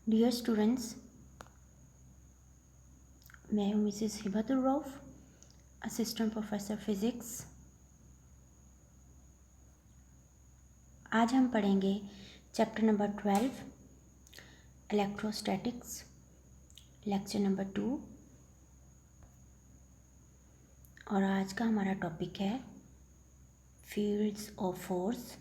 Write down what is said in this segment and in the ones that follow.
Dear students, मैं हूँ Mrs Hibatur Rauf, assistant professor physics. आज हम पढ़ेंगे chapter number 12 electrostatics, lecture number 2। और आज का हमारा टॉपिक है फील्ड्स ऑफ फोर्स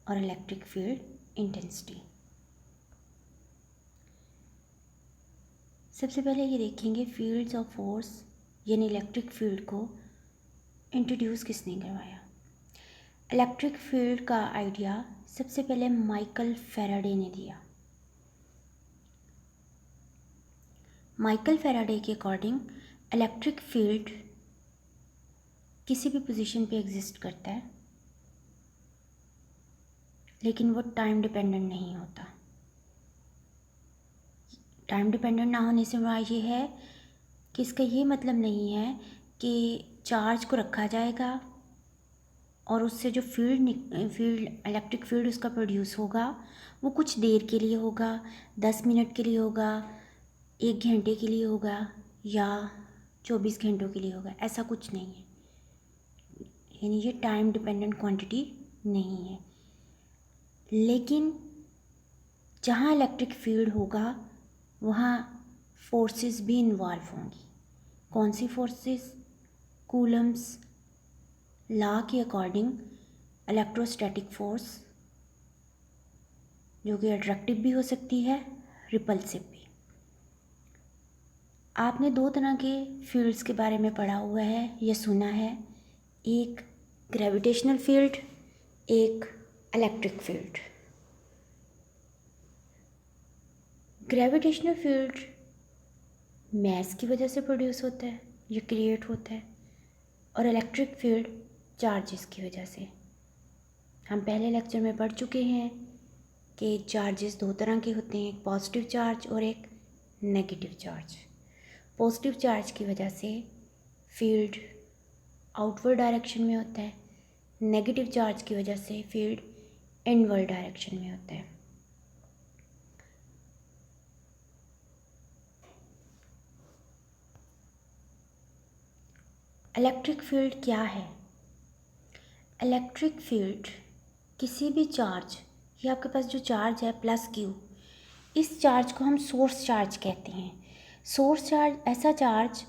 और इलेक्ट्रिक फील्ड इंटेंसिटी। सबसे पहले ये देखेंगे फील्ड्स ऑफ फोर्स यानी इलेक्ट्रिक फील्ड को इंट्रोड्यूस किसने करवाया। इलेक्ट्रिक फील्ड का आइडिया सबसे पहले माइकल फैराडे ने दिया। माइकल फैराडे के अकॉर्डिंग इलेक्ट्रिक फील्ड किसी भी पोजीशन पे एग्जिस्ट करता है, लेकिन वो टाइम डिपेंडेंट नहीं होता। टाइम डिपेंडेंट ना होने से मुराद ये है कि इसका ये मतलब नहीं है कि चार्ज को रखा जाएगा और उससे जो इलेक्ट्रिक फील्ड उसका प्रोड्यूस होगा वो कुछ देर के लिए होगा, 10 मिनट के लिए होगा, 1 घंटे के लिए होगा या 24 घंटों के लिए होगा। ऐसा कुछ नहीं है, यानी ये टाइम डिपेंडेंट क्वांटिटी नहीं है। लेकिन जहाँ इलेक्ट्रिक फील्ड होगा वहाँ फोर्सेस भी इन्वॉल्व होंगी। कौन सी फोर्सेस? कूलम्स लॉ के अकॉर्डिंग इलेक्ट्रोस्टैटिक फोर्स, जो कि अट्रैक्टिव भी हो सकती है, रिपल्सिव भी। आपने 2 तरह के फील्ड्स के बारे में पढ़ा हुआ है या सुना है, एक ग्रेविटेशनल फील्ड, एक electric field. Gravitational field mass की वजह से प्रोड्यूस होता है या क्रिएट होता है, और इलेक्ट्रिक फील्ड चार्जेस की वजह से। हम पहले लेक्चर में पढ़ चुके हैं कि चार्जेस 2 तरह के होते हैं, एक पॉजिटिव चार्ज और एक नेगेटिव चार्ज। पॉजिटिव चार्ज की वजह से फील्ड आउटवर्ड डायरेक्शन में होता है, नेगेटिव चार्ज की वजह से फील्ड इनवर्ड डायरेक्शन में होता है। इलेक्ट्रिक फील्ड क्या है? इलेक्ट्रिक फील्ड किसी भी चार्ज, ये आपके पास जो चार्ज है प्लस क्यू, इस चार्ज को हम सोर्स चार्ज कहते हैं। सोर्स चार्ज ऐसा चार्ज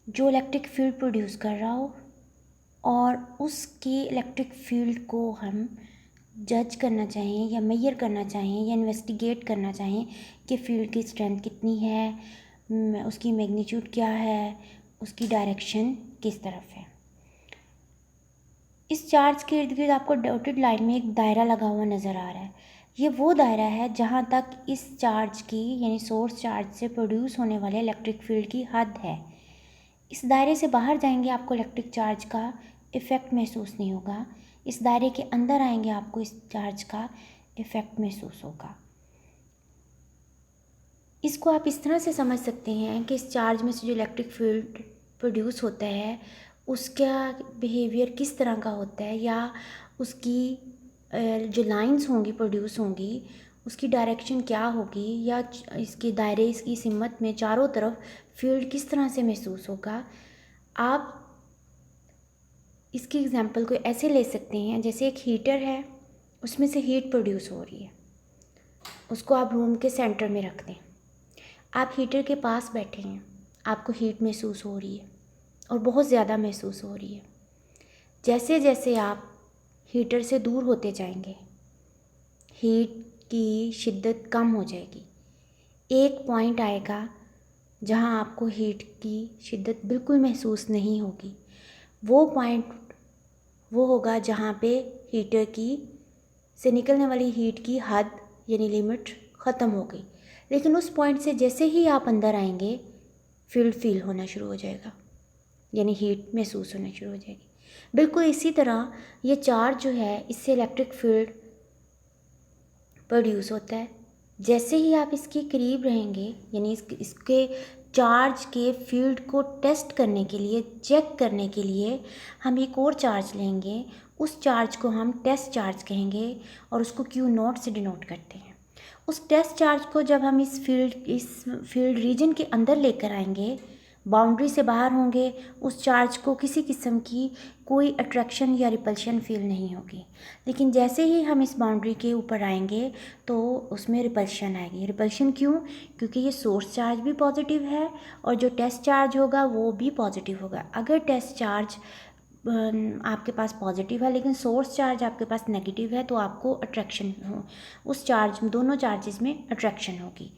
जो इलेक्ट्रिक फील्ड प्रोड्यूस कर रहा हो और उसकी इलेक्ट्रिक फील्ड को हम जज करना चाहें या मेजर करना चाहें या इन्वेस्टिगेट करना चाहें कि फील्ड की स्ट्रेंथ कितनी है, उसकी मैग्नीट्यूड क्या है, उसकी डायरेक्शन किस तरफ है। इस चार्ज के इर्द गिर्द आपको डॉटेड लाइन में एक दायरा लगा हुआ नज़र आ रहा है। ये वो दायरा है जहाँ तक इस चार्ज की यानी सोर्स चार्ज से प्रोड्यूस होने वाले इलेक्ट्रिक फील्ड की हद है। इस दायरे से बाहर जाएंगे आपको इलेक्ट्रिक चार्ज का इफ़ेक्ट महसूस नहीं होगा, इस दायरे के अंदर आएंगे आपको इस चार्ज का इफ़ेक्ट महसूस होगा। इसको आप इस तरह से समझ सकते हैं कि इस चार्ज में से जो इलेक्ट्रिक फील्ड प्रोड्यूस होता है उसका बिहेवियर किस तरह का होता है, या उसकी जो लाइंस होंगी प्रोड्यूस होंगी उसकी डायरेक्शन क्या होगी, या इसके दायरे इसकी सिमत में चारों तरफ फील्ड किस तरह से महसूस होगा। आप इसकी एग्जांपल को ऐसे ले सकते हैं, जैसे एक हीटर है, उसमें से हीट प्रोड्यूस हो रही है, उसको आप रूम के सेंटर में रख दें। आप हीटर के पास बैठे हैं, आपको हीट महसूस हो रही है और बहुत ज़्यादा महसूस हो रही है। जैसे जैसे आप हीटर से दूर होते जाएंगे हीट की शिद्दत कम हो जाएगी। एक पॉइंट आएगा जहां आपको हीट की शिद्दत बिल्कुल महसूस नहीं होगी। वो पॉइंट वो होगा जहां पे हीटर की से निकलने वाली हीट की हद यानी लिमिट ख़त्म हो गई। लेकिन उस पॉइंट से जैसे ही आप अंदर आएंगे फील्ड फील होना शुरू हो जाएगा, यानी हीट महसूस होना शुरू हो जाएगी। बिल्कुल इसी तरह ये चार्ज जो है इससे इलेक्ट्रिक फील्ड प्रोड्यूस होता है। जैसे ही आप इसके करीब रहेंगे, यानी इसके चार्ज के फील्ड को टेस्ट करने के लिए, चेक करने के लिए हम एक और चार्ज लेंगे। उस चार्ज को हम टेस्ट चार्ज कहेंगे और उसको Q0 से डिनोट करते हैं। उस टेस्ट चार्ज को जब हम इस फील्ड रीजन के अंदर लेकर आएंगे, बाउंड्री से बाहर होंगे, उस चार्ज को किसी किस्म की कोई अट्रैक्शन या रिपल्शन फील नहीं होगी। लेकिन जैसे ही हम इस बाउंड्री के ऊपर आएंगे तो उसमें रिपल्शन आएगी। रिपल्शन क्यों? क्योंकि ये सोर्स चार्ज भी पॉजिटिव है और जो टेस्ट चार्ज होगा वो भी पॉजिटिव होगा। अगर टेस्ट चार्ज आपके पास पॉजिटिव है लेकिन सोर्स चार्ज आपके पास नेगेटिव है तो आपको अट्रैक्शन हो, उस चार्ज दोनों चार्जेस में अट्रैक्शन होगी।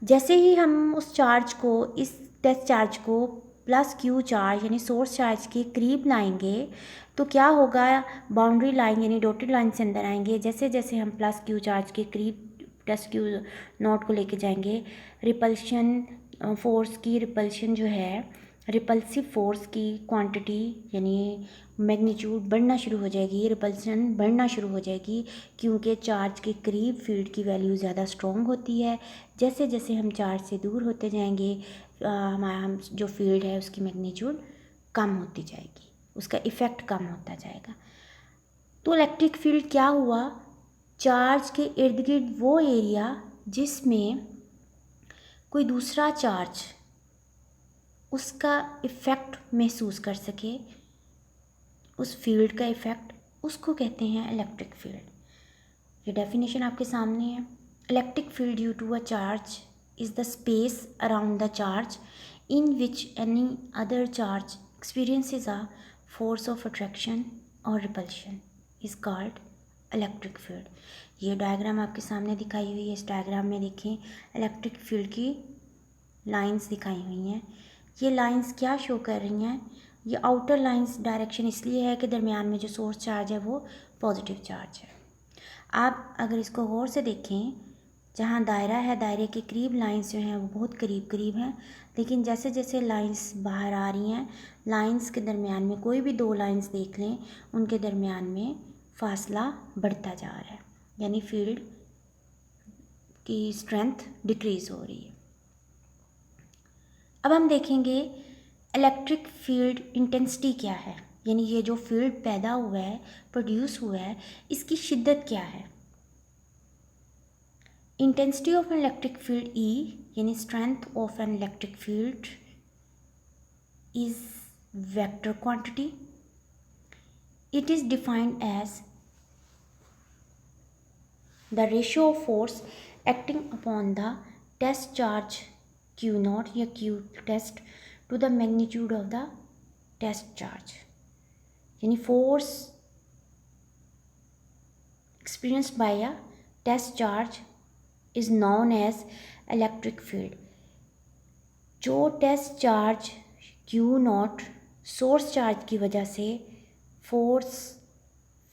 जैसे ही हम उस चार्ज को, इस टेस्ट चार्ज को प्लस क्यू चार्ज यानी सोर्स चार्ज के करीब लाएंगे तो क्या होगा, बाउंड्री लाइन यानी डॉटेड लाइन से अंदर आएंगे। जैसे जैसे हम प्लस क्यू चार्ज के करीब टेस्ट क्यू नॉट को लेके जाएंगे, रिपल्शन फोर्स की, रिपल्शन जो है रिपल्सिव फोर्स की क्वांटिटी यानी मैग्नीट्यूड बढ़ना शुरू हो जाएगी, रिपल्सन बढ़ना शुरू हो जाएगी, क्योंकि चार्ज के करीब फील्ड की वैल्यू ज़्यादा स्ट्रॉन्ग होती है। जैसे जैसे हम चार्ज से दूर होते जाएंगे हमारा जो फील्ड है उसकी मैग्नीट्यूड कम होती जाएगी, उसका इफ़ेक्ट कम होता जाएगा। तो इलेक्ट्रिक फील्ड क्या हुआ, चार्ज के इर्द गिर्द वो एरिया जिसमें कोई दूसरा चार्ज उसका इफ़ेक्ट महसूस कर सके, उस फील्ड का इफ़ेक्ट, उसको कहते हैं इलेक्ट्रिक फील्ड। ये डेफिनेशन आपके सामने है। Electric field due to a charge is the space around the charge in which any other charge experiences a force of attraction और repulsion is called electric field. ये diagram आपके सामने दिखाई हुई है। इस डायग्राम में देखें इलेक्ट्रिक फील्ड की लाइंस दिखाई हुई हैं। ये लाइंस क्या शो कर रही हैं, ये आउटर लाइंस डायरेक्शन इसलिए है कि दरमियान में जो सोर्स चार्ज है वो पॉजिटिव चार्ज है। आप अगर इसको गौर से देखें, जहाँ दायरा है, दायरे के करीब लाइंस जो हैं वो बहुत करीब करीब हैं, लेकिन जैसे जैसे लाइंस बाहर आ रही हैं, लाइंस के दरमियान में कोई भी दो लाइंस देख लें, उनके दरमियान में फासला बढ़ता जा रहा है, यानी फील्ड की स्ट्रेंथ डिक्रीज़ हो रही है। अब हम देखेंगे इलेक्ट्रिक फील्ड इंटेंसिटी क्या है, यानी ये जो फील्ड पैदा हुआ है, प्रोड्यूस हुआ है, इसकी शिद्दत क्या है। Intensity of an electric field E यानी strength of an electric field is vector quantity. It is defined as the ratio of force acting upon the test charge Q naught या Q test to the magnitude of the test charge, यानी force experienced by a test charge is known as electric field। जो test charge Q naught source charge की वजह से force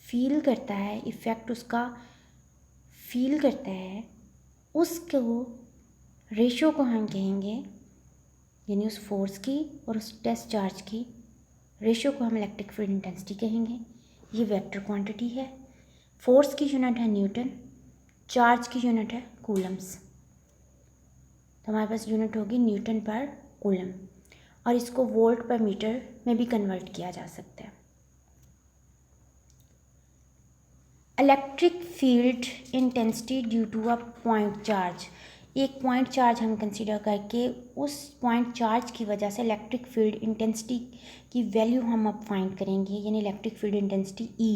feel करता है, effect उसका feel करता है, उसको रेशो को हम कहेंगे, यानी उस फोर्स की और उस टेस्ट चार्ज की रेशो को हम इलेक्ट्रिक फील्ड इंटेंसिटी कहेंगे। ये वेक्टर क्वांटिटी है। फोर्स की यूनिट है न्यूटन, चार्ज की यूनिट है कूलम्स, तो हमारे पास यूनिट होगी न्यूटन पर कूलम, और इसको वोल्ट पर मीटर में भी कन्वर्ट किया जा सकता है। Electric field intensity due to a point charge, एक पॉइंट चार्ज हम कंसीडर करके उस पॉइंट चार्ज की वजह से इलेक्ट्रिक फील्ड इंटेंसिटी की वैल्यू हम अब फाइंड करेंगे, यानी इलेक्ट्रिक फील्ड इंटेंसिटी E,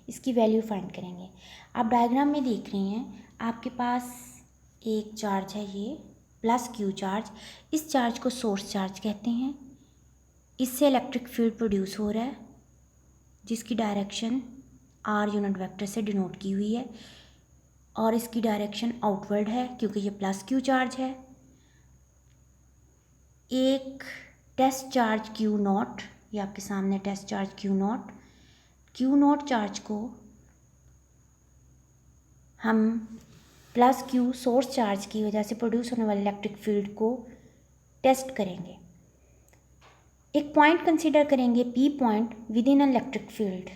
इसकी वैल्यू फाइंड करेंगे। आप डायग्राम में देख रहे हैं, आपके पास एक चार्ज है ये प्लस Q चार्ज, इस चार्ज को सोर्स चार्ज कहते हैं। इससे इलेक्ट्रिक फील्ड प्रोड्यूस हो रहा है जिसकी डायरेक्शन R यूनिट वेक्टर से डिनोट की हुई है, और इसकी डायरेक्शन आउटवर्ड है क्योंकि ये प्लस Q चार्ज है। एक टेस्ट चार्ज Q नॉट, ये आपके सामने test charge Q naught charge को हम प्लस Q सोर्स चार्ज की वजह से प्रोड्यूस होने वाले इलेक्ट्रिक फील्ड को टेस्ट करेंगे। एक पॉइंट कंसीडर करेंगे P point with in electric field.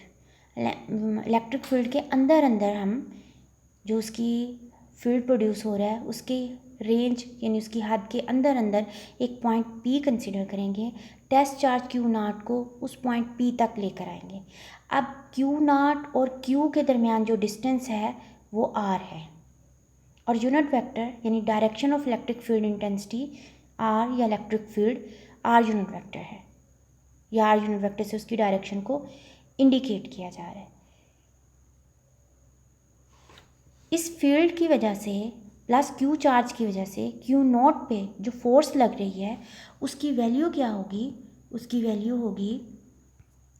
Electric field के अंदर अंदर हम जो उसकी फील्ड प्रोड्यूस हो रहा है उसकी रेंज यानी उसकी हद के अंदर अंदर एक पॉइंट P कंसीडर करेंगे। टेस्ट चार्ज Q नॉट को उस पॉइंट P तक लेकर आएंगे। अब Q नॉट और Q के दरमियान जो डिस्टेंस है वो R है, और यूनिट वेक्टर यानी direction of electric field intensity R या electric field R unit vector है, या आर यूनिट वेक्टर से उसकी डायरेक्शन को इंडिकेट किया जा रहा है। इस फील्ड की वजह से प्लस क्यू चार्ज की वजह से क्यू नॉट पे जो फोर्स लग रही है उसकी वैल्यू क्या होगी, उसकी वैल्यू होगी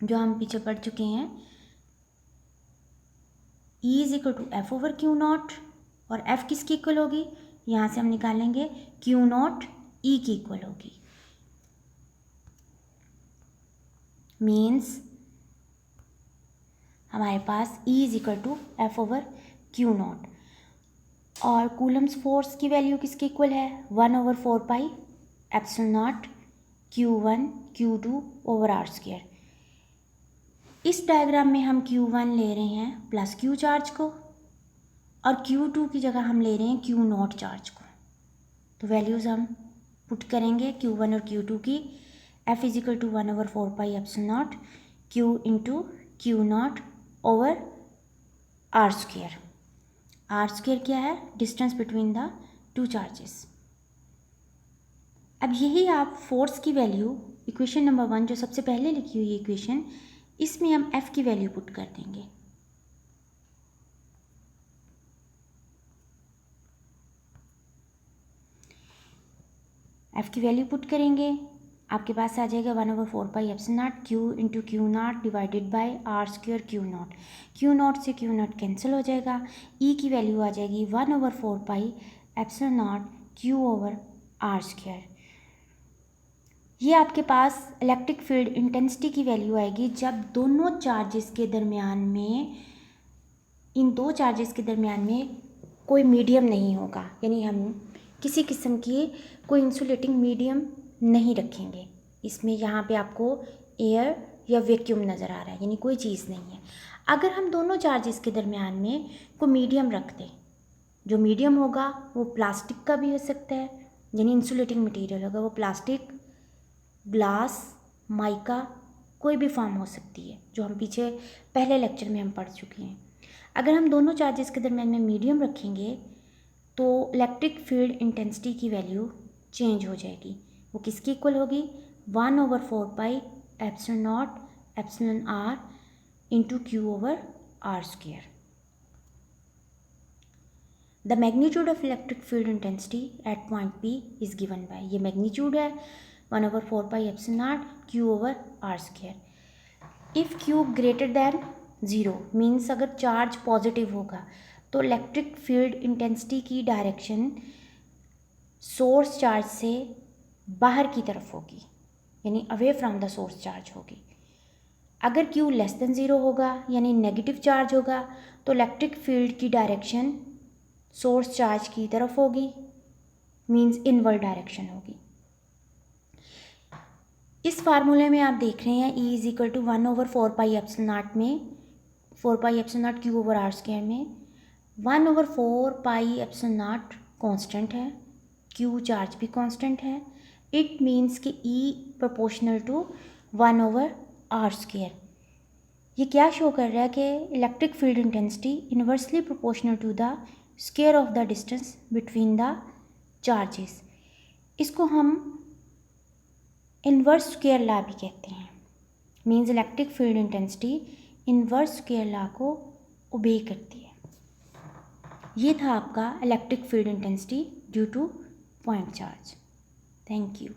जो हम पीछे पढ़ चुके हैं, E is equal to F over Q naught, और एफ किसकी इक्वल होगी, यहाँ से हम निकालेंगे क्यू नॉट ई की इक्वल होगी। मीन्स हमारे पास E is equal to F over Q naught, और कूलम्स फोर्स की वैल्यू किसके इक्वल है, 1/4 epsilon naught Q1 Q2 over R square. इस डायग्राम में हम Q1 ले रहे हैं प्लस Q चार्ज को, और Q2 की जगह हम ले रहे हैं Q नॉट चार्ज को। तो वैल्यूज़ हम पुट करेंगे Q1 और Q2 की। F is equal to 1/4 epsilon naught Q into Q naught over R square. R square क्या है, distance between the two charges. अब यही आप फोर्स की वैल्यू इक्वेशन नंबर 1 जो सबसे पहले लिखी हुई इक्वेशन, इसमें हम F की वैल्यू पुट कर देंगे। F की वैल्यू पुट करेंगे, आपके पास आ जाएगा 1/4 epsilon naught Q into Q naught divided by R square Q naught. Q naught से Q नॉट कैंसिल हो जाएगा, E की वैल्यू आ जाएगी 1/4 epsilon naught Q over R square. ये आपके पास इलेक्ट्रिक फील्ड इंटेंसिटी की वैल्यू आएगी जब दोनों चार्जेस के दरमियान में, इन दो चार्जेस के दरमियान में कोई मीडियम नहीं होगा, यानी हम किसी किस्म की कोई इंसुलेटिंग मीडियम नहीं रखेंगे। इसमें यहाँ पे आपको एयर या वैक्यूम नज़र आ रहा है, यानी कोई चीज़ नहीं है। अगर हम दोनों चार्जेस के दरमियान में कोई मीडियम रख दें, जो मीडियम होगा वो प्लास्टिक का भी हो सकता है, यानी इंसुलेटिंग मटेरियल होगा, वो प्लास्टिक, ग्लास, माइका, कोई भी फॉर्म हो सकती है, जो हम पीछे पहले लेक्चर में हम पढ़ चुके हैं। अगर हम दोनों चार्जेस के दरमियान में मीडियम रखेंगे तो इलेक्ट्रिक फील्ड इंटेंसिटी की वैल्यू चेंज हो जाएगी। वो किसकी इक्वल होगी, 1/4 epsilon naught epsilon R into Q over R square. The magnitude of electric field intensity at point P is given by, ये मैग्नीट्यूड है 1/4 epsilon naught Q over R square. If Q greater than 0 means अगर charge positive होगा तो electric field intensity की direction source charge से बाहर की तरफ होगी, यानी away from the source charge होगी। अगर Q लेस देन 0 होगा यानी नेगेटिव चार्ज होगा तो इलेक्ट्रिक फील्ड की डायरेक्शन सोर्स चार्ज की तरफ होगी, मीन्स इनवर्ड डायरेक्शन होगी। इस फार्मूले में आप देख रहे हैं E is equal to 1/4 epsilon naught में 4 epsilon naught Q over R square में 1/4 एप्सिलॉन नॉट कॉन्स्टेंट है, Q चार्ज भी कॉन्स्टेंट है। इट मीन्स कि E proportional to 1/r square. ये क्या शो कर रहा है कि electric field intensity inversely proportional to the square of the distance between the charges. इसको हम इन्वर्स स्क्वायर लॉ भी कहते हैं, means electric field intensity inverse square law को ओबे करती है। ये था आपका electric field intensity due two point charge. Thank you.